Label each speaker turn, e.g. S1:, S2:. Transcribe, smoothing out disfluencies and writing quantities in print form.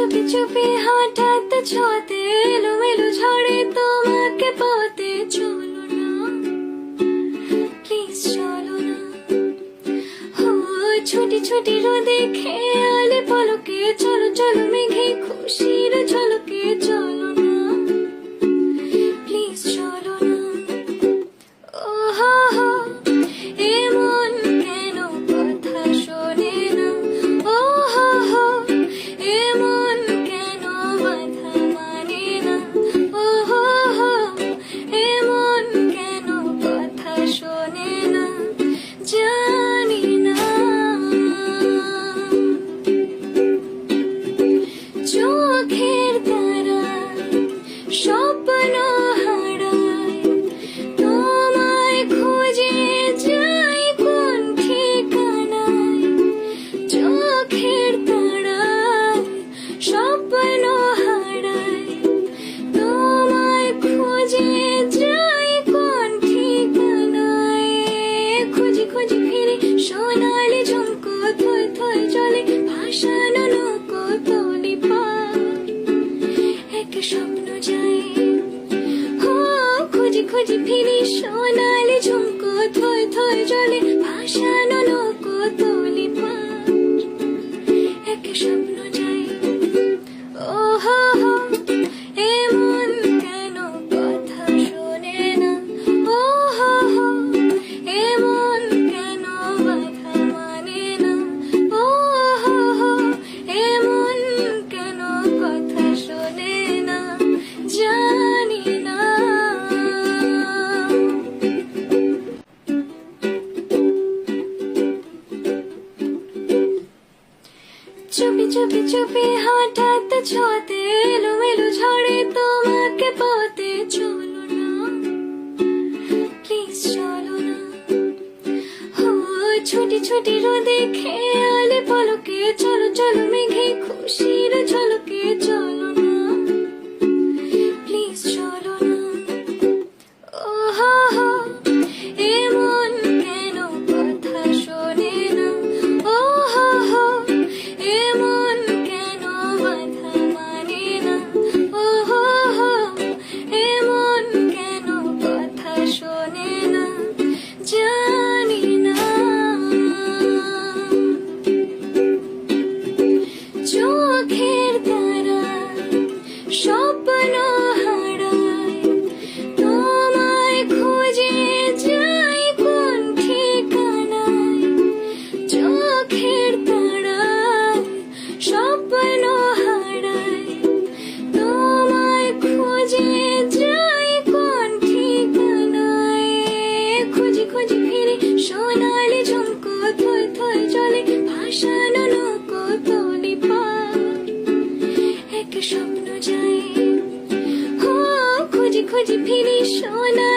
S1: চুপি চুপি হঠাৎ ছোঁয়াতে এলোমেলো ঝড়ে তোমাকে পাতে চলো না, প্লিজ চলো না। ও ছুটি ছুটি রোদে খেয়ালে পলকে চলো চলো মেঘে খুশির ঝলকে চলো না, প্লিজ চলো না। ও হো হো এমন কেন কথা শোনে না, ও হো হো এমন কেন মাথা মানে না, ও হো হো এমন কেন কথা শোনে না, জানি না। চোখের তারায় স্বপ্ন হারায়, তোমায় খুঁজে যাই কোন ঠিকানায়। চোখের তারায় স্বপ্ন হারায়, তোমায় খুঁজে যাই কোন ঠিকানায়। খুঁজি খুঁজি ফিরি সোনালি ঝুমকো থই থই জলে ভাসানো নৌকো তলি পার, এক স্বপ্ন যাই। ও খুঁজি খুঁজি ফিরি সোনালি ঝুমকো থই থই জলে ভাসানো নৌকো তলি পার, এক স্বপ্ন যাই। ও হো হো এমন কেন কথা শোনে না, ও হো হো এমন কেন বাধা মানে না, ও হো হো এমন কেন কথা শোনে না, জানি না। চুপি চুপি চুপি হঠাৎ ছোঁয়াতে এলোমেলো ঝড়ে তোমাকে পাতে চলো না, প্লিজ চলো না। ও ছুটি ছুটি রোদে খেয়ালে পলকে চলো চলো মেঘে খুশির ঝলকে চলো না, প্লিজ চলো না। ও হো হো এমন কেন কথা শোনে না, ও হো হো এমন কেন বাধা মানে না, ও হো হো এমন কেন কথা শোনে না, জানি না। চোখের তারায় স্বপ্ন হারায়, তোমায় খুঁজে যাই কোন ঠিকানায়। চোখের তারায় স্বপ্ন হারায়, তোমায় খুঁজে যাই কোন ঠিকানায়। খুঁজি খুঁজি ফিরি সোনালি ঝুমকো থই থই জলে ভাসানো নৌকো তলি পার, এক স্বপ্ন যাই। ও খুঁজি খুঁজি ফিরি সোনালি